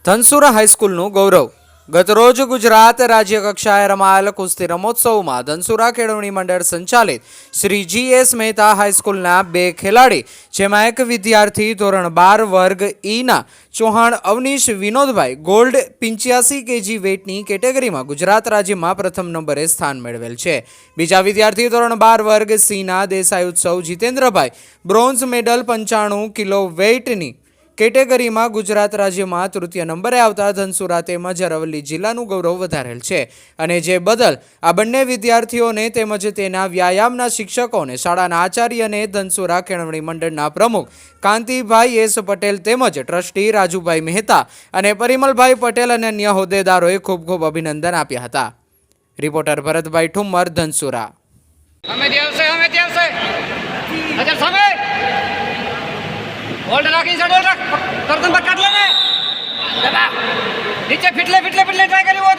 ધનસુરા હાઈસ્કૂલનું ગૌરવ. ગતરોજ ગુજરાત રાજ્ય કક્ષાએ રમાયેલ કુસ્તી રમોત્સવમાં ધનસુરા કેળવણી મંડળ સંચાલિત શ્રી GS મહેતા હાઈસ્કૂલના 2 ખેલાડી, જેમાં એક વિદ્યાર્થી ધોરણ 12 વર્ગ ઈના ચૌહાણ અવનીશ વિનોદભાઈ ગોલ્ડ 85 kg વેઇટની કેટેગરીમાં ગુજરાત રાજ્યમાં પ્રથમ નંબરે સ્થાન મેળવેલ છે. બીજા વિદ્યાર્થી ધોરણ 12 વર્ગ સીના દેસાઈ ઉત્સવ જીતેન્દ્રભાઈ બ્રોન્ઝ મેડલ 95 કિલો વેઇટની કેટેગરીમાં ગુજરાત રાજ્યમાં તૃતીય નંબરે આવતા ધનસુરા તેમજ અરવલ્લી જિલ્લાનું ગૌરવ વધારેલ છે. અને જે બદલ આ બંને વિદ્યાર્થીઓને તેમજ તેના વ્યાયામના શિક્ષકોને, શાળાના આચાર્ય અને ધનસુરા કેળવણી મંડળના પ્રમુખ કાંતિભાઈ એસ પટેલ તેમજ ટ્રસ્ટી રાજુભાઈ મહેતા અને પરિમલભાઈ પટેલ અને અન્ય હોદ્દેદારોએ ખૂબ ખૂબ અભિનંદન આપ્યા હતા. રિપોર્ટર ભરતભાઈ ઠુમ્મર, ધનસુરા. होल्ड रख इसे होल्ड रख गर्दन पर काट लेने दबा नीचे फिटले ट्राई करी वो